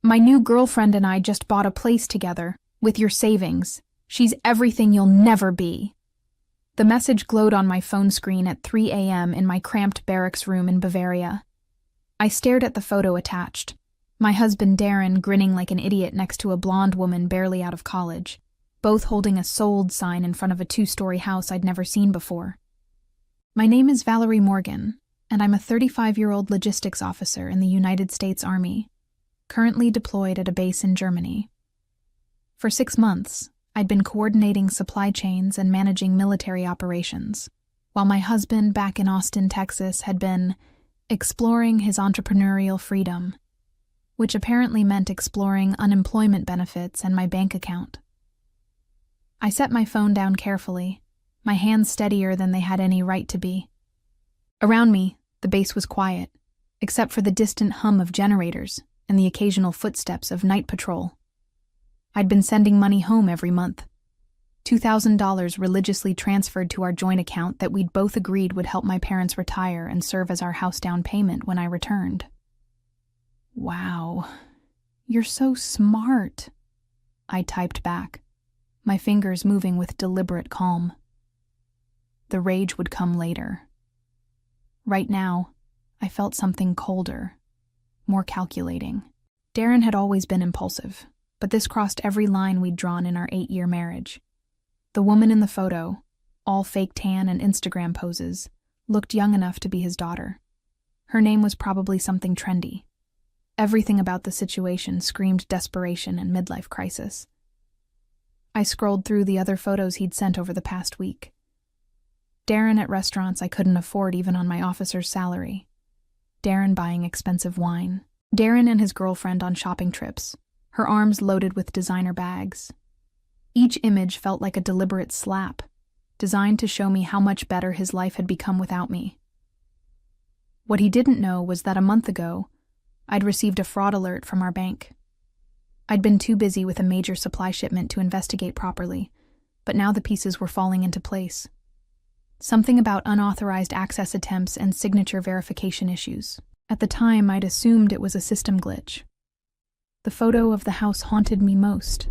My new girlfriend and I just bought a place together, with your savings. She's everything you'll never be. The message glowed on my phone screen at 3 a.m. in my cramped barracks room in Bavaria. I stared at the photo attached. My husband Darren grinning like an idiot next to a blonde woman barely out of college, both holding a sold sign in front of a 2-story house I'd never seen before. My name is Valerie Morgan, and I'm a 35-year-old logistics officer in the United States Army, currently deployed at a base in Germany. For 6 months, I'd been coordinating supply chains and managing military operations, while my husband back in Austin, Texas, had been exploring his entrepreneurial freedom, which apparently meant exploring unemployment benefits and my bank account. I set my phone down carefully, my hands steadier than they had any right to be. Around me, the base was quiet, except for the distant hum of generators and the occasional footsteps of night patrol. I'd been sending money home every month, $2,000 religiously transferred to our joint account that we'd both agreed would help my parents retire and serve as our house down payment when I returned. "Wow, you're so smart," I typed back, my fingers moving with deliberate calm. The rage would come later. Right now, I felt something colder, more calculating. Darren had always been impulsive, but this crossed every line we'd drawn in our 8-year marriage. The woman in the photo, all fake tan and Instagram poses, looked young enough to be his daughter. Her name was probably something trendy. Everything about the situation screamed desperation and midlife crisis. I scrolled through the other photos he'd sent over the past week. Darren at restaurants I couldn't afford even on my officer's salary. Darren buying expensive wine. Darren and his girlfriend on shopping trips, her arms loaded with designer bags. Each image felt like a deliberate slap, designed to show me how much better his life had become without me. What he didn't know was that a month ago, I'd received a fraud alert from our bank. I'd been too busy with a major supply shipment to investigate properly, but now the pieces were falling into place. Something about unauthorized access attempts and signature verification issues. At the time, I'd assumed it was a system glitch. The photo of the house haunted me most.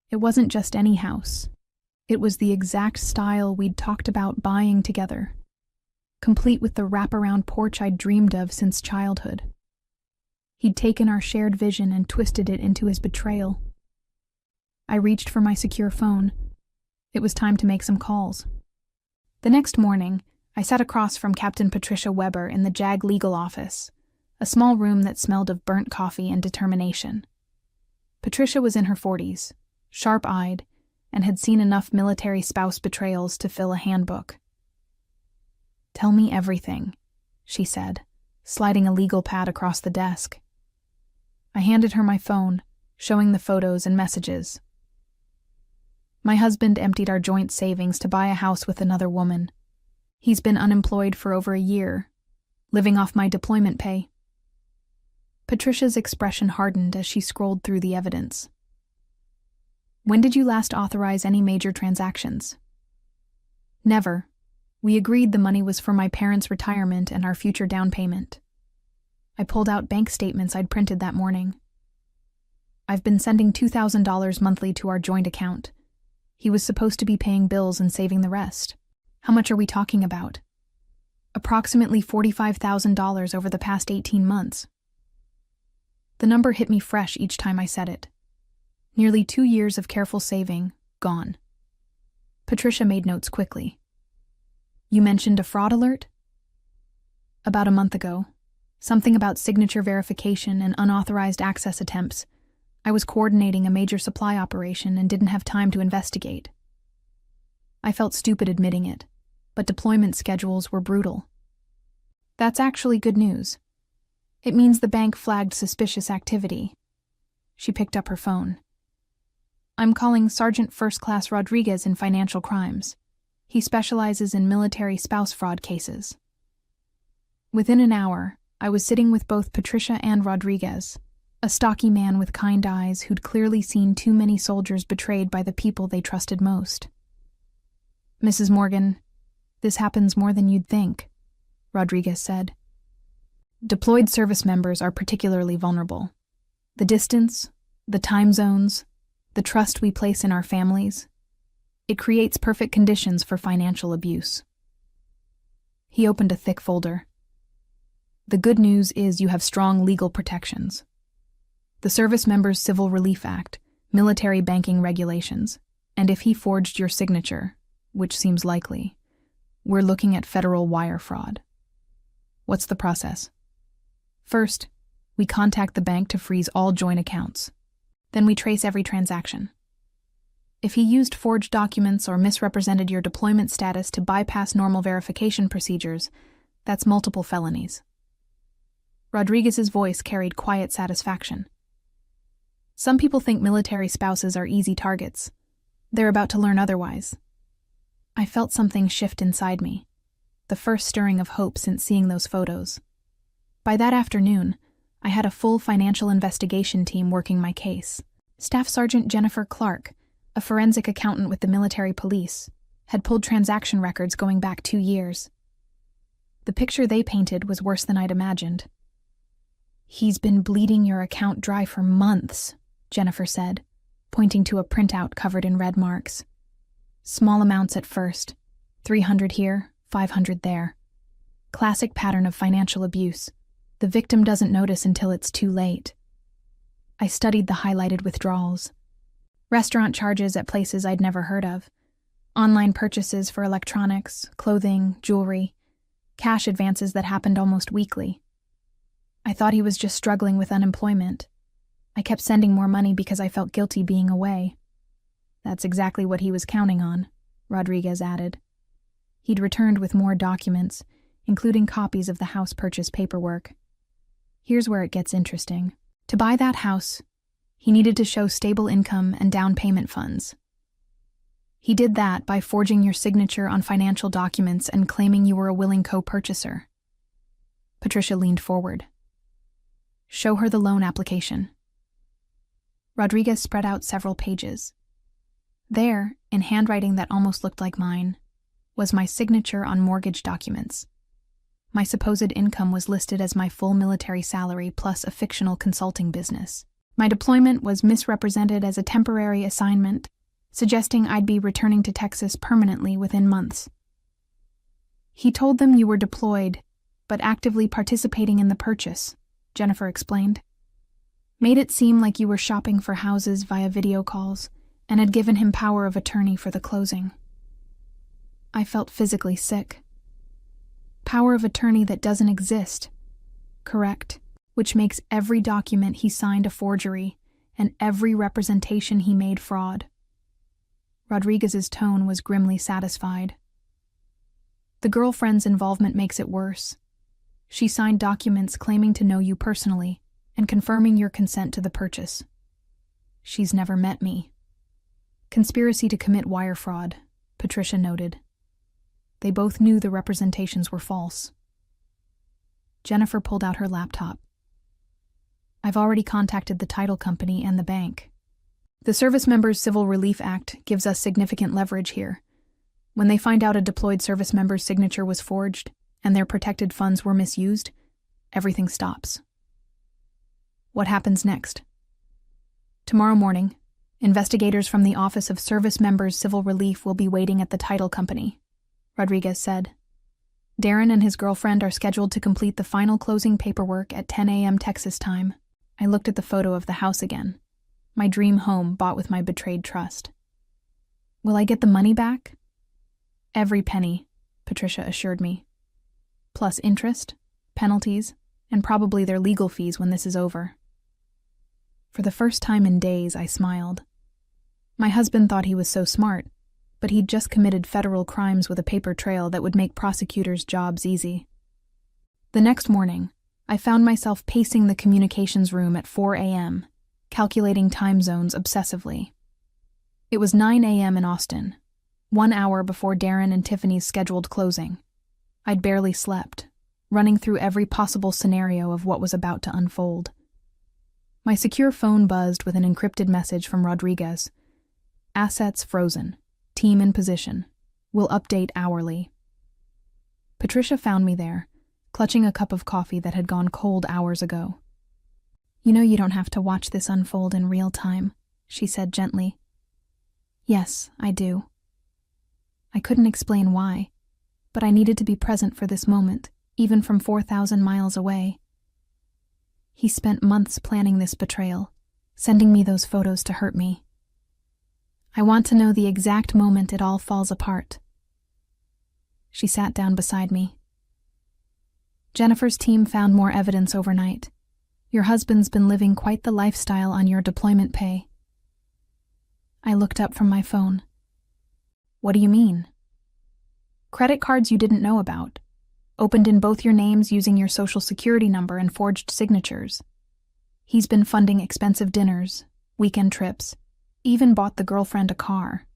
It wasn't just any house. It was the exact style we'd talked about buying together, complete with the wraparound porch I'd dreamed of since childhood. He'd taken our shared vision and twisted it into his betrayal. I reached for my secure phone. It was time to make some calls. The next morning, I sat across from Captain Patricia Weber in the JAG legal office, a small room that smelled of burnt coffee and determination. Patricia was in her 40s, sharp-eyed, and had seen enough military spouse betrayals to fill a handbook. "Tell me everything," she said, sliding a legal pad across the desk. I handed her my phone, showing the photos and messages. My husband emptied our joint savings to buy a house with another woman. He's been unemployed for over a year, living off my deployment pay. Patricia's expression hardened as she scrolled through the evidence. "When did you last authorize any major transactions?" "Never. We agreed the money was for my parents' retirement and our future down payment." I pulled out bank statements I'd printed that morning. "I've been sending $2,000 monthly to our joint account. He was supposed to be paying bills and saving the rest. How much are we talking about?" "Approximately $45,000 over the past 18 months. The number hit me fresh each time I said it. Nearly 2 years of careful saving, gone. Patricia made notes quickly. "You mentioned a fraud alert?" "About a month ago. Something about signature verification and unauthorized access attempts. I was coordinating a major supply operation and didn't have time to investigate." I felt stupid admitting it, but deployment schedules were brutal. "That's actually good news. It means the bank flagged suspicious activity." She picked up her phone. "I'm calling Sergeant First Class Rodriguez in financial crimes. He specializes in military spouse fraud cases." Within an hour, I was sitting with both Patricia and Rodriguez, a stocky man with kind eyes who'd clearly seen too many soldiers betrayed by the people they trusted most. "Mrs. Morgan, this happens more than you'd think," Rodriguez said. "Deployed service members are particularly vulnerable. The distance, the time zones, the trust we place in our families. It creates perfect conditions for financial abuse. He opened a thick folder. The good news is you have strong legal protections. The Service Members Civil Relief Act, military banking regulations, and if he forged your signature, which seems likely, we're looking at federal wire fraud. What's the process? First, we contact the bank to freeze all joint accounts. Then we trace every transaction. If he used forged documents or misrepresented your deployment status to bypass normal verification procedures, that's multiple felonies. Rodriguez's voice carried quiet satisfaction. Some people think military spouses are easy targets. They're about to learn otherwise. I felt something shift inside me, the first stirring of hope since seeing those photos. By that afternoon, I had a full financial investigation team working my case. Staff Sergeant Jennifer Clark, a forensic accountant with the military police, had pulled transaction records going back 2 years. The picture they painted was worse than I'd imagined. "He's been bleeding your account dry for months," Jennifer said, pointing to a printout covered in red marks. "Small amounts at first, 300 here, 500 there. Classic pattern of financial abuse. The victim doesn't notice until it's too late." I studied the highlighted withdrawals. Restaurant charges at places I'd never heard of. Online purchases for electronics, clothing, jewelry. Cash advances that happened almost weekly. I thought he was just struggling with unemployment. I kept sending more money because I felt guilty being away. "That's exactly what he was counting on," Rodriguez added. He'd returned with more documents, including copies of the house purchase paperwork. Here's where it gets interesting. To buy that house, he needed to show stable income and down payment funds. He did that by forging your signature on financial documents and claiming you were a willing co-purchaser. Patricia leaned forward. "Show her the loan application." Rodriguez spread out several pages. There, in handwriting that almost looked like mine, was my signature on mortgage documents. My supposed income was listed as my full military salary plus a fictional consulting business. My deployment was misrepresented as a temporary assignment, suggesting I'd be returning to Texas permanently within months. "He told them you were deployed, but actively participating in the purchase," Jennifer explained. "Made it seem like you were shopping for houses via video calls and had given him power of attorney for the closing." I felt physically sick. Power of attorney that doesn't exist. Correct. Which makes every document he signed a forgery and every representation he made fraud. Rodriguez's tone was grimly satisfied. "The girlfriend's involvement makes it worse. She signed documents claiming to know you personally and confirming your consent to the purchase. She's never met me." "Conspiracy to commit wire fraud," Patricia noted. They both knew the representations were false. Jennifer pulled out her laptop. "I've already contacted the title company and the bank. The Service Members Civil Relief Act gives us significant leverage here. When they find out a deployed service member's signature was forged and their protected funds were misused, everything stops." "What happens next?" "Tomorrow morning, investigators from the Office of Service Members Civil Relief will be waiting at the title company," Rodriguez said. "Darren and his girlfriend are scheduled to complete the final closing paperwork at 10 a.m. Texas time." I looked at the photo of the house again. My dream home bought with my betrayed trust. "Will I get the money back?" "Every penny," Patricia assured me. "Plus interest, penalties, and probably their legal fees when this is over." For the first time in days, I smiled. My husband thought he was so smart, but he'd just committed federal crimes with a paper trail that would make prosecutors' jobs easy. The next morning, I found myself pacing the communications room at 4 a.m., calculating time zones obsessively. It was 9 a.m. in Austin, 1 hour before Darren and Tiffany's scheduled closing. I'd barely slept, running through every possible scenario of what was about to unfold. My secure phone buzzed with an encrypted message from Rodriguez. "Assets frozen. Team in position. Will update hourly." Patricia found me there, clutching a cup of coffee that had gone cold hours ago. You know you don't have to watch this unfold in real time, she said gently. Yes, I do. I couldn't explain why, but I needed to be present for this moment, even from 4,000 miles away. He spent months planning this betrayal, sending me those photos to hurt me. I want to know the exact moment it all falls apart. She sat down beside me. Jennifer's team found more evidence overnight. Your husband's been living quite the lifestyle on your deployment pay. I looked up from my phone. What do you mean? Credit cards you didn't know about, opened in both your names using your social security number and forged signatures. He's been funding expensive dinners, weekend trips, even bought the girlfriend a car.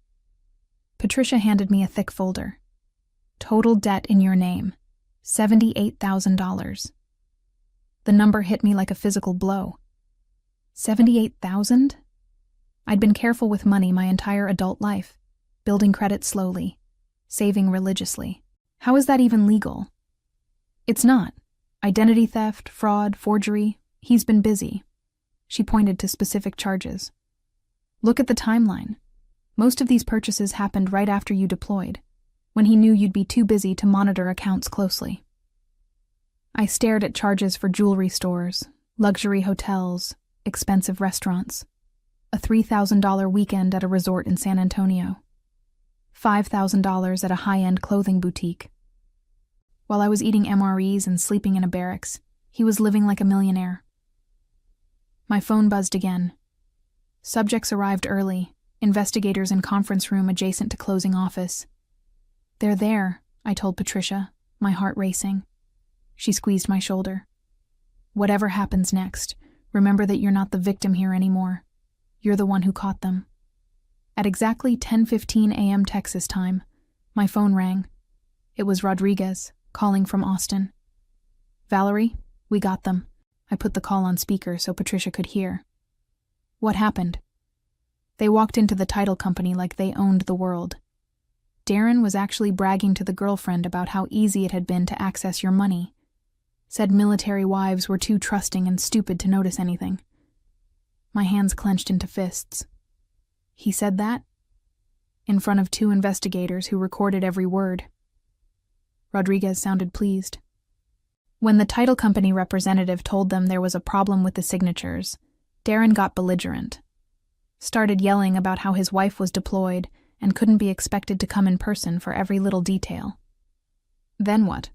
Patricia handed me a thick folder. Total debt in your name, $78,000. The number hit me like a physical blow. 78,000? I'd been careful with money my entire adult life, building credit slowly, saving religiously. How is that even legal? It's not. Identity theft, fraud, forgery. He's been busy. She pointed to specific charges. Look at the timeline. Most of these purchases happened right after you deployed, when he knew you'd be too busy to monitor accounts closely. I stared at charges for jewelry stores, luxury hotels, expensive restaurants, a $3,000 weekend at a resort in San Antonio, $5,000 at a high-end clothing boutique. While I was eating MREs and sleeping in a barracks, he was living like a millionaire. My phone buzzed again. Subjects arrived early, investigators in conference room adjacent to closing office. They're there, I told Patricia, my heart racing. She squeezed my shoulder. Whatever happens next, remember that you're not the victim here anymore. You're the one who caught them. At exactly 10:15 a.m. Texas time, my phone rang. It was Rodriguez, calling from Austin. Valerie, we got them. I put the call on speaker so Patricia could hear. What happened? They walked into the title company like they owned the world. Darren was actually bragging to the girlfriend about how easy it had been to access your money. Said military wives were too trusting and stupid to notice anything. My hands clenched into fists. He said that? In front of 2 investigators who recorded every word. Rodriguez sounded pleased. When the title company representative told them there was a problem with the signatures, Darren got belligerent. Started yelling about how his wife was deployed and couldn't be expected to come in person for every little detail. Then what?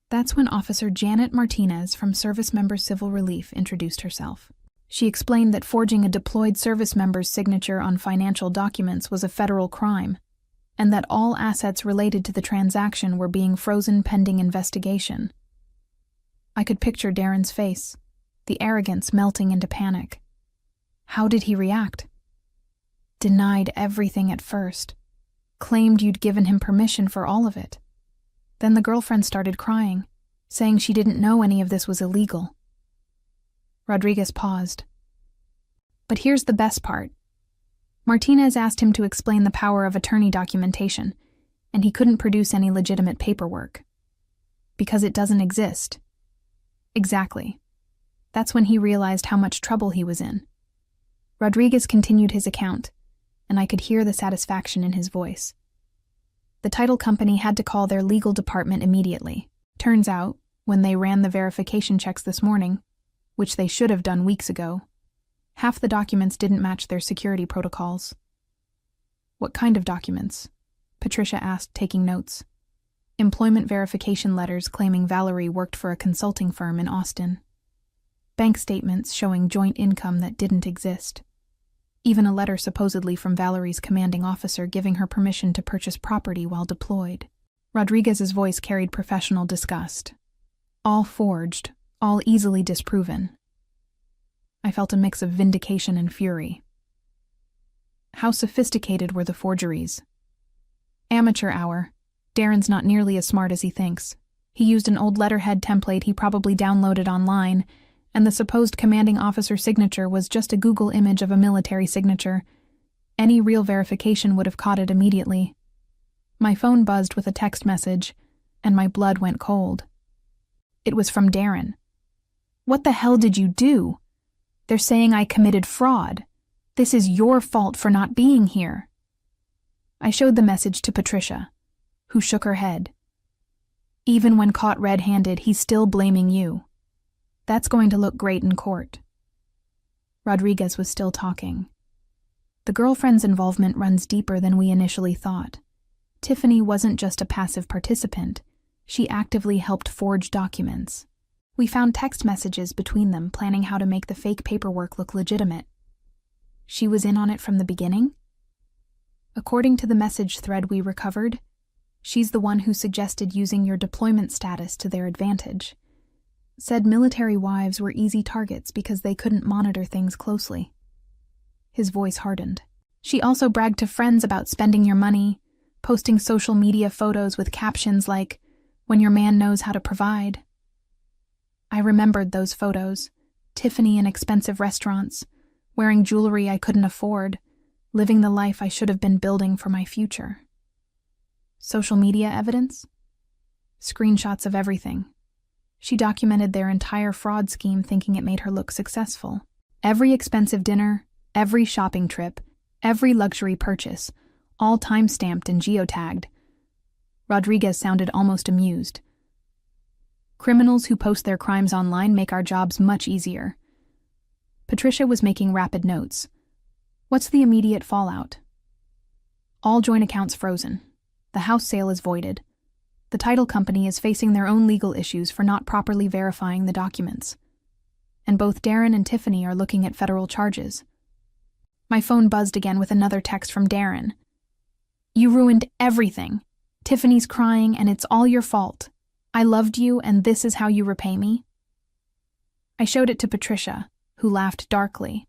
That's when Officer Janet Martinez from Service Member Civil Relief introduced herself. She explained that forging a deployed service member's signature on financial documents was a federal crime, and that all assets related to the transaction were being frozen pending investigation. I could picture Darren's face, the arrogance melting into panic. How did he react? Denied everything at first. Claimed you'd given him permission for all of it. Then the girlfriend started crying, saying she didn't know any of this was illegal. Rodriguez paused. But here's the best part. Martinez asked him to explain the power of attorney documentation, and he couldn't produce any legitimate paperwork. Because it doesn't exist. Exactly. That's when he realized how much trouble he was in. Rodriguez continued his account, and I could hear the satisfaction in his voice. The title company had to call their legal department immediately. Turns out, when they ran the verification checks this morning, which they should have done weeks ago, half the documents didn't match their security protocols. What kind of documents? Patricia asked, taking notes. Employment verification letters claiming Valerie worked for a consulting firm in Austin. Bank statements showing joint income that didn't exist. Even a letter supposedly from Valerie's commanding officer giving her permission to purchase property while deployed. Rodriguez's voice carried professional disgust. All forged, all easily disproven. I felt a mix of vindication and fury. How sophisticated were the forgeries? Amateur hour. Darren's not nearly as smart as he thinks. He used an old letterhead template he probably downloaded online, and the supposed commanding officer signature was just a Google image of a military signature. Any real verification would have caught it immediately. My phone buzzed with a text message, and my blood went cold. It was from Darren. What the hell did you do? They're saying I committed fraud. This is your fault for not being here. I showed the message to Patricia, who shook her head. Even when caught red-handed, he's still blaming you. That's going to look great in court. Rodriguez was still talking. The girlfriend's involvement runs deeper than we initially thought. Tiffany wasn't just a passive participant. She actively helped forge documents. We found text messages between them planning how to make the fake paperwork look legitimate. She was in on it from the beginning? According to the message thread we recovered, she's the one who suggested using your deployment status to their advantage. Said military wives were easy targets because they couldn't monitor things closely. His voice hardened. She also bragged to friends about spending your money, posting social media photos with captions like, "When your man knows how to provide." I remembered those photos. Tiffany in expensive restaurants, wearing jewelry I couldn't afford, living the life I should have been building for my future. Social media evidence? Screenshots of everything. She documented their entire fraud scheme thinking it made her look successful. Every expensive dinner, every shopping trip, every luxury purchase, all time-stamped and geotagged. Rodriguez sounded almost amused. Criminals who post their crimes online make our jobs much easier. Patricia was making rapid notes. What's the immediate fallout? All joint accounts frozen. The house sale is voided. The title company is facing their own legal issues for not properly verifying the documents. And both Darren and Tiffany are looking at federal charges. My phone buzzed again with another text from Darren. You ruined everything. Tiffany's crying and it's all your fault. I loved you and this is how you repay me? I showed it to Patricia, who laughed darkly.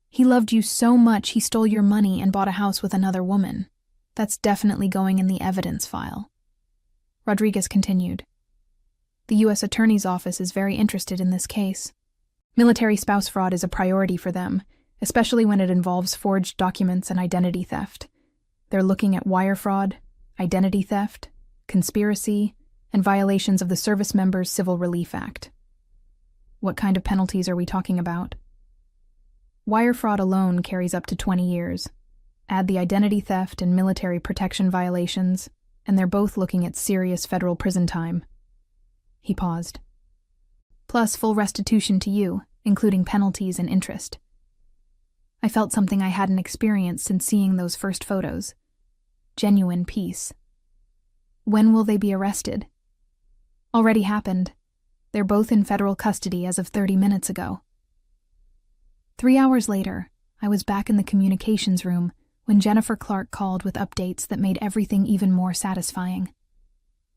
He loved you so much he stole your money and bought a house with another woman. That's definitely going in the evidence file. Rodriguez continued. The U.S. Attorney's Office is very interested in this case. Military spouse fraud is a priority for them, especially when it involves forged documents and identity theft. They're looking at wire fraud, identity theft, conspiracy, and violations of the Service Members Civil Relief Act. What kind of penalties are we talking about? Wire fraud alone carries up to 20 years. Add the identity theft and military protection violations, and they're both looking at serious federal prison time. He paused. Plus full restitution to you, including penalties and interest. I felt something I hadn't experienced since seeing those first photos. Genuine peace. When will they be arrested? Already happened. They're both in federal custody as of 30 minutes ago. 3 hours later, I was back in the communications room when Jennifer Clark called with updates that made everything even more satisfying.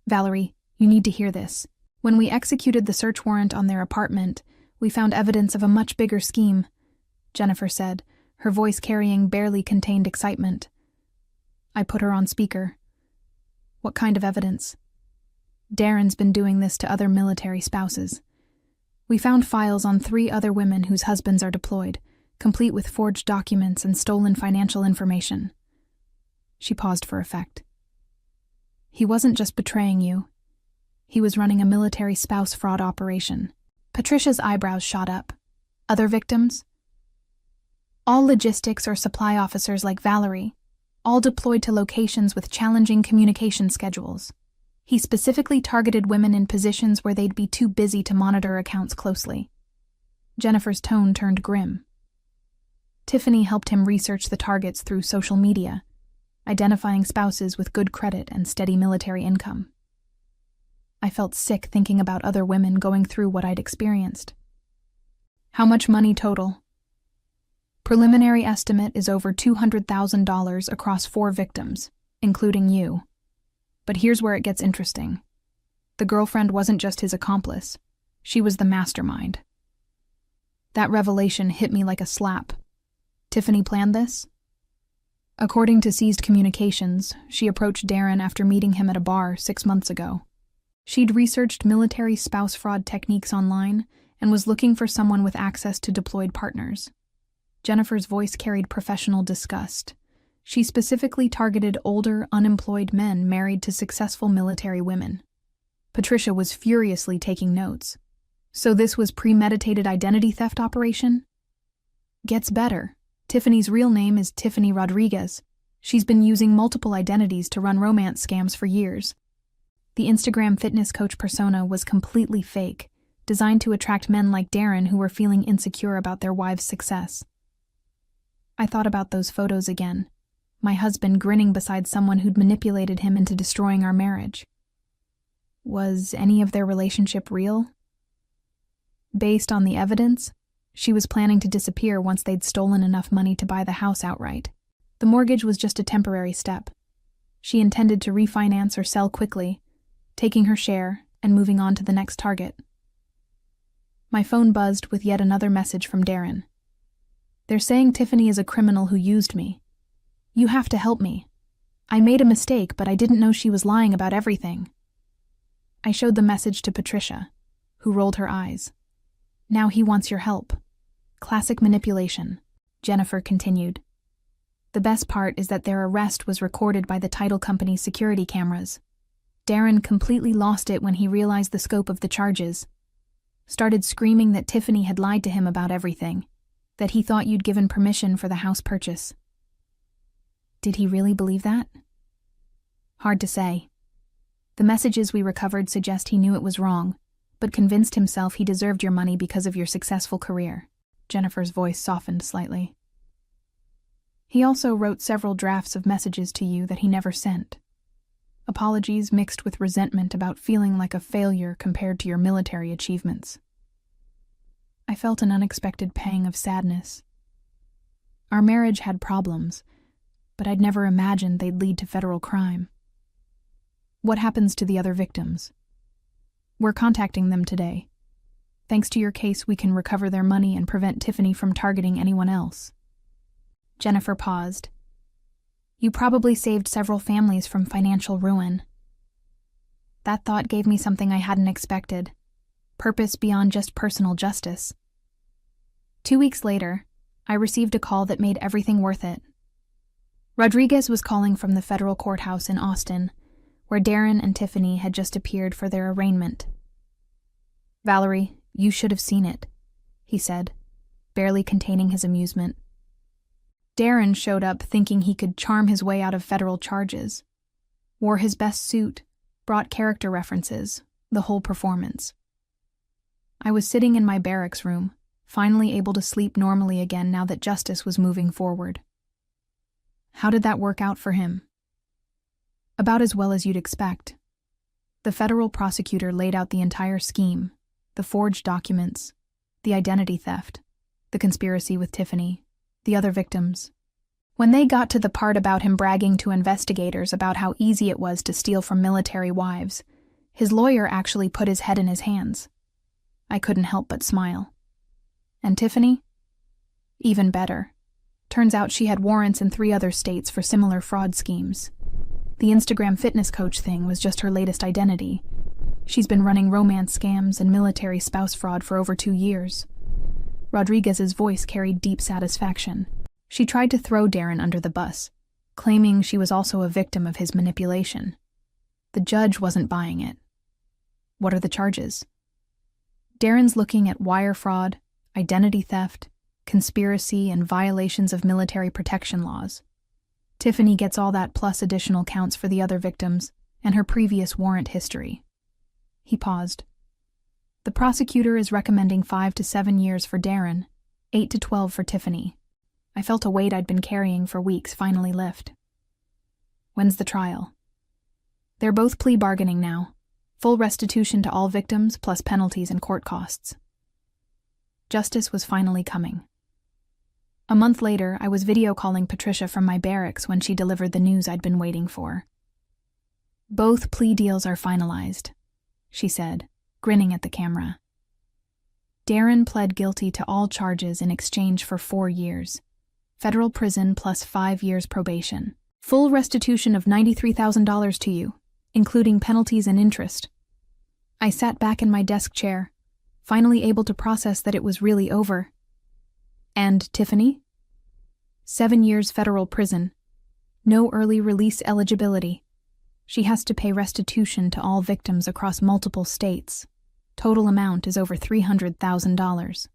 Valerie, you need to hear this. When we executed the search warrant on their apartment, we found evidence of a much bigger scheme, Jennifer said, her voice carrying barely contained excitement. I put her on speaker. What kind of evidence? Darren's been doing this to other military spouses. We found files on 3 other women whose husbands are deployed, complete with forged documents and stolen financial information. She paused for effect. He wasn't just betraying you. He was running a military spouse fraud operation. Patricia's eyebrows shot up. Other victims? All logistics or supply officers like Valerie, all deployed to locations with challenging communication schedules. He specifically targeted women in positions where they'd be too busy to monitor accounts closely. Jennifer's tone turned grim. Tiffany helped him research the targets through social media, identifying spouses with good credit and steady military income. I felt sick thinking about other women going through what I'd experienced. How much money total? Preliminary estimate is over $200,000 across 4 victims, including you. But here's where it gets interesting. The girlfriend wasn't just his accomplice. She was the mastermind. That revelation hit me like a slap. Tiffany planned this? According to seized communications, she approached Darren after meeting him at a bar 6 months ago. She'd researched military spouse fraud techniques online and was looking for someone with access to deployed partners. Jennifer's voice carried professional disgust. She specifically targeted older, unemployed men married to successful military women. Patricia was furiously taking notes. So this was premeditated identity theft operation? Gets better. Tiffany's real name is Tiffany Rodriguez. She's been using multiple identities to run romance scams for years. The Instagram fitness coach persona was completely fake, designed to attract men like Darren who were feeling insecure about their wives' success. I thought about those photos again, my husband grinning beside someone who'd manipulated him into destroying our marriage. Was any of their relationship real? Based on the evidence, she was planning to disappear once they'd stolen enough money to buy the house outright. The mortgage was just a temporary step. She intended to refinance or sell quickly, taking her share and moving on to the next target. My phone buzzed with yet another message from Darren. They're saying Tiffany is a criminal who used me. You have to help me. I made a mistake, but I didn't know she was lying about everything. I showed the message to Patricia, who rolled her eyes. Now he wants your help. Classic manipulation, Jennifer continued. The best part is that their arrest was recorded by the title company's security cameras. Darren completely lost it when he realized the scope of the charges. Started screaming that Tiffany had lied to him about everything, that he thought you'd given permission for the house purchase. Did he really believe that? Hard to say. The messages we recovered suggest he knew it was wrong, but convinced himself he deserved your money because of your successful career. Jennifer's voice softened slightly. He also wrote several drafts of messages to you that he never sent. Apologies mixed with resentment about feeling like a failure compared to your military achievements. I felt an unexpected pang of sadness. Our marriage had problems, but I'd never imagined they'd lead to federal crime. What happens to the other victims? We're contacting them today. Thanks to your case, we can recover their money and prevent Tiffany from targeting anyone else. Jennifer paused. You probably saved several families from financial ruin. That thought gave me something I hadn't expected. Purpose beyond just personal justice. 2 weeks later, I received a call that made everything worth it. Rodriguez was calling from the federal courthouse in Austin, where Darren and Tiffany had just appeared for their arraignment. Valerie, you should have seen it, he said, barely containing his amusement. Darren showed up thinking he could charm his way out of federal charges. Wore his best suit, brought character references, the whole performance. I was sitting in my barracks room, finally able to sleep normally again now that justice was moving forward. How did that work out for him? About as well as you'd expect. The federal prosecutor laid out the entire scheme, the forged documents, the identity theft, the conspiracy with Tiffany, the other victims. When they got to the part about him bragging to investigators about how easy it was to steal from military wives, his lawyer actually put his head in his hands. I couldn't help but smile. And Tiffany? Even better. Turns out she had warrants in 3 other states for similar fraud schemes. The Instagram fitness coach thing was just her latest identity. She's been running romance scams and military spouse fraud for over 2 years. Rodriguez's voice carried deep satisfaction. She tried to throw Darren under the bus, claiming she was also a victim of his manipulation. The judge wasn't buying it. What are the charges? Darren's looking at wire fraud, identity theft, conspiracy, and violations of military protection laws. Tiffany gets all that plus additional counts for the other victims and her previous warrant history. He paused. The prosecutor is recommending 5 to 7 years for Darren, 8 to 12 for Tiffany. I felt a weight I'd been carrying for weeks finally lift. When's the trial? They're both plea bargaining now. Full restitution to all victims plus penalties and court costs. Justice was finally coming. A month later, I was video calling Patricia from my barracks when she delivered the news I'd been waiting for. Both plea deals are finalized, she said, grinning at the camera. Darren pled guilty to all charges in exchange for 4 years. Federal prison plus 5 years probation. Full restitution of $93,000 to you, including penalties and interest. I sat back in my desk chair, finally able to process that it was really over. And Tiffany? 7 years federal prison. No early release eligibility. She has to pay restitution to all victims across multiple states. Total amount is over $300,000.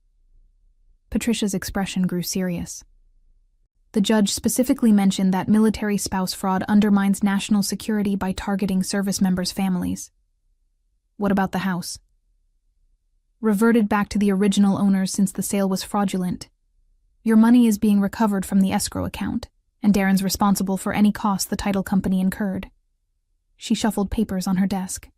Patricia's expression grew serious. The judge specifically mentioned that military spouse fraud undermines national security by targeting service members' families. What about the house? Reverted back to the original owners since the sale was fraudulent. Your money is being recovered from the escrow account, and Darren's responsible for any costs the title company incurred. She shuffled papers on her desk.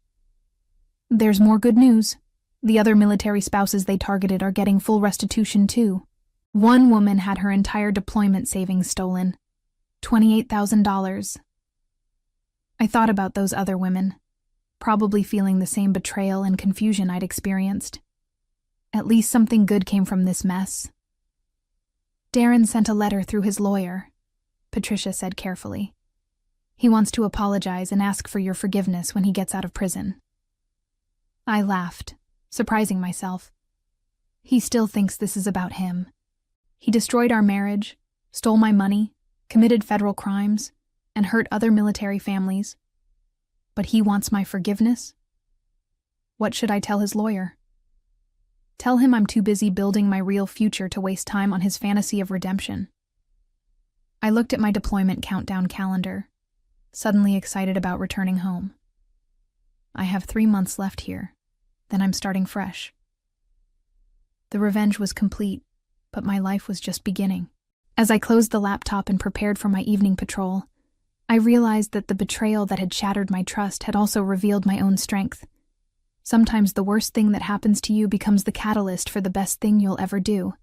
There's more good news. The other military spouses they targeted are getting full restitution too. One woman had her entire deployment savings stolen. $28,000. I thought about those other women, probably feeling the same betrayal and confusion I'd experienced. At least something good came from this mess. Darren sent a letter through his lawyer, Patricia said carefully. He wants to apologize and ask for your forgiveness when he gets out of prison. I laughed, surprising myself. He still thinks this is about him. He destroyed our marriage, stole my money, committed federal crimes, and hurt other military families. But he wants my forgiveness? What should I tell his lawyer? Tell him I'm too busy building my real future to waste time on his fantasy of redemption. I looked at my deployment countdown calendar, suddenly excited about returning home. I have 3 months left here, then I'm starting fresh. The revenge was complete, but my life was just beginning. As I closed the laptop and prepared for my evening patrol, I realized that the betrayal that had shattered my trust had also revealed my own strength. Sometimes the worst thing that happens to you becomes the catalyst for the best thing you'll ever do.